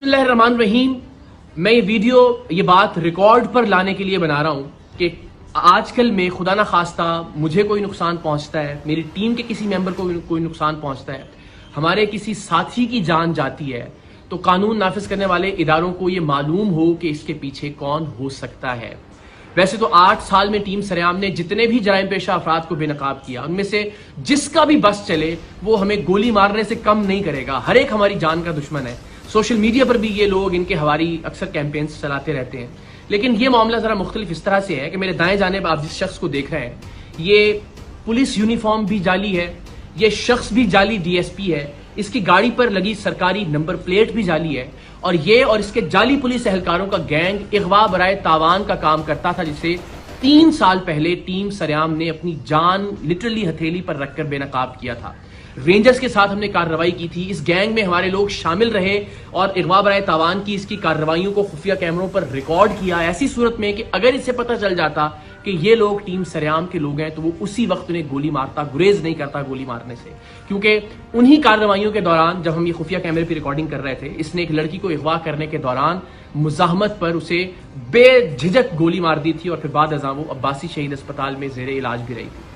बिस्मिल्लाहिर्रहमानिर्रहीम। मैं ये बात रिकॉर्ड पर लाने के लिए बना रहा हूँ कि आजकल में खुदा ना खास्ता मुझे कोई नुकसान पहुंचता है, मेरी टीम के किसी मेंबर को कोई नुकसान पहुंचता है, हमारे किसी साथी की जान जाती है, तो कानून नाफिज करने वाले इदारों को ये मालूम हो कि इसके पीछे कौन हो सकता है। वैसे तो 8 साल में टीम सरेआम ने जितने भी जराइम पेशा अफराद को बेनकाब किया, उनमें से जिसका भी बस चले वो हमें गोली मारने से कम नहीं करेगा। हर एक हमारी जान का दुश्मन है। सोशल मीडिया पर भी ये लोग इनके हवारी अक्सर कैंपेन्स चलाते रहते हैं। लेकिन ये मामला जरा मुख्तलिफ इस तरह से है कि मेरे दाएं जानिब आप जिस शख्स को देख रहे हैं, ये पुलिस यूनिफॉर्म भी जाली है, ये शख्स भी जाली डीएसपी है, इसकी गाड़ी पर लगी सरकारी नंबर प्लेट भी जाली है, और ये और इसके जाली पुलिस एहलकारों का गैंग इगवा बराए तावान का काम करता था, जिसे 3 साल पहले टीम सरेआम ने अपनी जान लिटरली हथेली पर रखकर बेनकाब किया था। रेंजर्स के साथ हमने कार्रवाई की थी। इस गैंग में हमारे लोग शामिल रहे और इगवा बराए तावान की इसकी कार्रवाइयों को खुफिया कैमरों पर रिकॉर्ड किया। ऐसी सूरत में कि अगर इसे पता चल जाता कि ये लोग टीम सरेआम के लोग हैं तो वो उसी वक्त उन्हें गोली मारता, गुरेज नहीं करता गोली मारने से। क्योंकि उन्हीं कार्रवाइयों के दौरान जब हम ये खुफिया कैमरे पर रिकॉर्डिंग कर रहे थे, इसने एक लड़की को अगवा करने के दौरान मुजाहमत पर उसे बेझिझक गोली मार दी थी और फिर बाद अज़ां वो अब्बासी शहीद अस्पताल में जेर इलाज भी रही थी।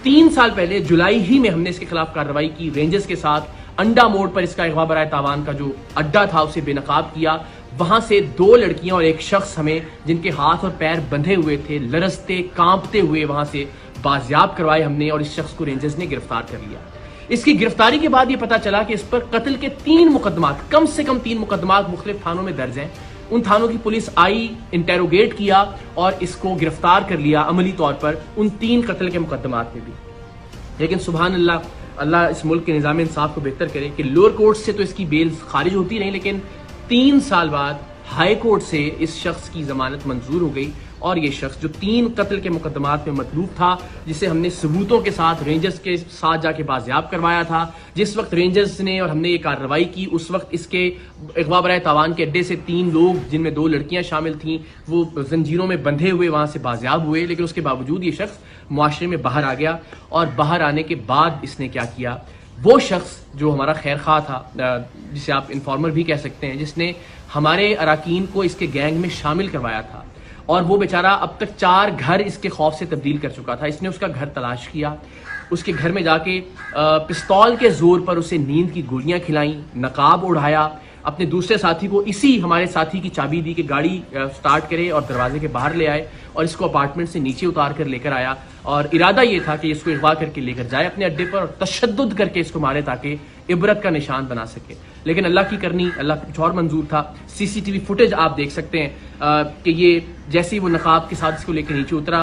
3 साल पहले जुलाई ही में हमने इसके खिलाफ कार्रवाई की। रेंजर्स के साथ अंडा मोड़ पर इसका अगवा बराए तावान का जो अड्डा था उसे बेनकाब किया। वहां से 2 लड़कियां और एक शख्स हमें, जिनके हाथ और पैर बंधे हुए थे, लरजते कांपते हुए वहां से बाजियाब करवाए हमने, और इस शख्स को रेंजर्स ने गिरफ्तार कर लिया। इसकी गिरफ्तारी के बाद यह पता चला कि इस पर कत्ल के 3 मुकदमात, कम से कम 3 मुकदमात मुख्तलिफ थानों में दर्ज हैं। उन थानों की पुलिस आई, इंटेरोगेट किया और इसको गिरफ्तार कर लिया अमली तौर पर उन 3 कत्ल के मुकदमात में भी। लेकिन सुभान अल्लाह, अल्लाह इस मुल्क के निज़ाम इंसाफ को बेहतर करे कि लोअर कोर्ट से तो इसकी बेल खारिज होती नहीं, लेकिन 3 साल बाद हाई कोर्ट से इस शख्स की जमानत मंजूर हो गई। और ये शख्स जो 3 कत्ल के मुकदमात में मतलूब था, जिसे हमने सबूतों के साथ रेंजर्स के साथ जाके बाजियाब करवाया था, जिस वक्त रेंजर्स ने और हमने ये कार्रवाई की उस वक्त इसके अगवा बराए तावान के अड्डे से 3 लोग, जिनमें 2 लड़कियां शामिल थीं, वो जंजीरों में बंधे हुए वहां से बाजियाब हुए। लेकिन उसके बावजूद ये शख्स मुआशरे में बाहर आ गया, और बाहर आने के बाद इसने क्या किया, वो शख्स जो हमारा खैर खा था, जिसे आप इन्फॉर्मर भी कह सकते हैं, जिसने हमारे अराकीन को इसके गैंग में शामिल करवाया था, और वो बेचारा अब तक 4 घर इसके खौफ से तब्दील कर चुका था। इसने उसका घर तलाश किया, उसके घर में जाके पिस्तौल के जोर पर उसे नींद की गोलियां खिलाई, नकाब उड़ाया, अपने दूसरे साथी को इसी हमारे साथी की चाबी दी कि गाड़ी स्टार्ट करे और दरवाजे के बाहर ले आए, और इसको अपार्टमेंट से नीचे उतार कर लेकर आया। और इरादा ये था कि इसको अगवा करके लेकर जाए अपने अड्डे पर और तशद्दुद करके इसको मारे ताकि इबरत का निशान बना सके। लेकिन अल्लाह की करनी, अल्लाह कुछ और मंजूर था। सीसीटीवी फुटेज आप देख सकते हैं कि ये जैसे ही वो नकाब के साथ इसको लेकर नीचे उतरा,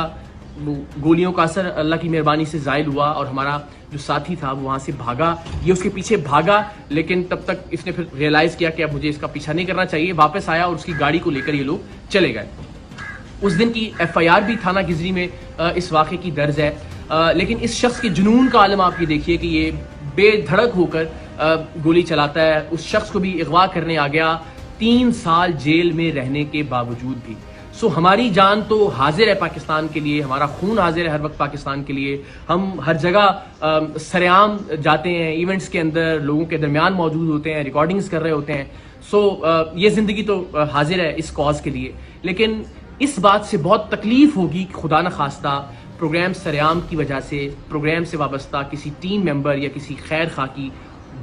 वो गोलियों का असर अल्लाह की मेहरबानी से जायल हुआ और हमारा जो साथी था वो वहां से भागा। ये उसके पीछे भागा, लेकिन तब तक इसने फिर रियलाइज किया कि अब मुझे इसका पीछा नहीं करना चाहिए। वापस आया और उसकी गाड़ी को लेकर ये लोग चले गए। उस दिन की FIR भी थाना गिजरी में इस वाक़े की दर्ज है। लेकिन इस शख्स के जुनून का आलम आप ये देखिए कि ये बेधड़क होकर गोली चलाता है। उस शख्स को भी अगवा करने आ गया 3 साल जेल में रहने के बावजूद भी। सो हमारी जान तो हाजिर है पाकिस्तान के लिए, हमारा खून हाजिर है हर वक्त पाकिस्तान के लिए। हम हर जगह सरेआम जाते हैं, इवेंट्स के अंदर लोगों के दरमियान मौजूद होते हैं, रिकॉर्डिंग्स कर रहे होते हैं। सो ये जिंदगी तो हाजिर है इस कॉज के लिए। लेकिन इस बात से बहुत तकलीफ होगी कि खुदा न खास्ता प्रोग्राम सरेआम की वजह से प्रोग्राम से वाबस्ता किसी टीम मेंबर या किसी खैर खा की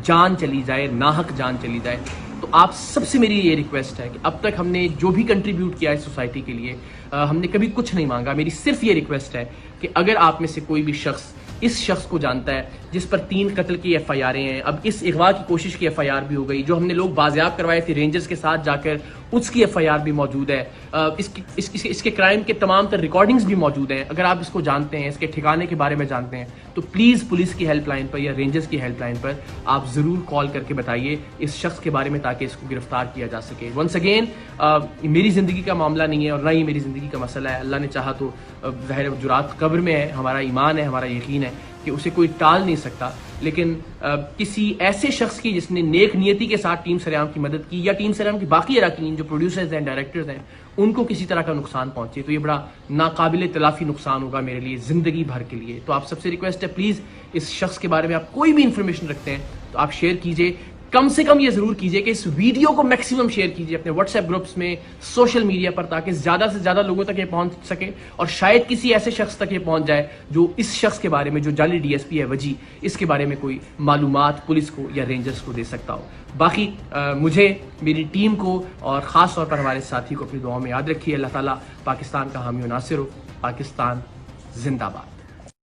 जान चली जाए, नाहक जान चली जाए। तो आप सबसे मेरी ये रिक्वेस्ट है कि अब तक हमने जो भी कंट्रीब्यूट किया है सोसाइटी के लिए, हमने कभी कुछ नहीं मांगा। मेरी सिर्फ ये रिक्वेस्ट है कि अगर आप में से कोई भी शख्स इस शख्स को जानता है जिस पर 3 कत्ल की FIR हैं, अब इस अगवा की कोशिश की FIR भी हो गई, जो हमने लोग बाजियाब करवाए थे रेंजर्स के साथ जाकर, उसकी FIR भी मौजूद है। इसके क्राइम के तमाम तर रिकॉर्डिंग्स भी मौजूद हैं। अगर आप इसको जानते हैं, इसके ठिकाने के बारे में जानते हैं, तो प्लीज़ पुलिस की हेल्पलाइन पर या रेंजर्स की हेल्पलाइन पर आप ज़रूर कॉल करके बताइए इस शख्स के बारे में, ताकि इसको गिरफ्तार किया जा सके। वंस अगेन, मेरी ज़िंदगी का मामला नहीं है और ना ही मेरी ज़िंदगी का मसला है। अल्लाह ने चाहा तो ज़ाहिर जुरात कब्र में है, हमारा ईमान है, हमारा यकीन है कि उसे कोई टाल नहीं सकता। लेकिन किसी ऐसे शख्स की जिसने नेक नियति के साथ टीम सरेआम की मदद की, या टीम सरेआम की बाकी अराकीन जो प्रोड्यूसर्स हैं, डायरेक्टर्स हैं, उनको किसी तरह का नुकसान पहुंचे, तो ये बड़ा नाकाबिले तलाफी नुकसान होगा मेरे लिए ज़िंदगी भर के लिए। तो आप सबसे रिक्वेस्ट है, प्लीज़ इस शख्स के बारे में आप कोई भी इंफॉर्मेशन रखते हैं तो आप शेयर कीजिए। कम से कम ये जरूर कीजिए कि इस वीडियो को मैक्सिमम शेयर कीजिए अपने व्हाट्सएप ग्रुप्स में, सोशल मीडिया पर, ताकि ज्यादा से ज्यादा लोगों तक ये पहुंच सके और शायद किसी ऐसे शख्स तक ये पहुंच जाए जो इस शख्स के बारे में, जो जाली डीएसपी है वजी, इसके बारे में कोई मालूमात पुलिस को या रेंजर्स को दे सकता हो। बाकी मुझे, मेरी टीम को और ख़ास तौर पर हमारे साथी को अपनी दुआओं में याद रखिए। अल्लाह ताला पाकिस्तान का हामी और नासिर हो। पाकिस्तान जिंदाबाद।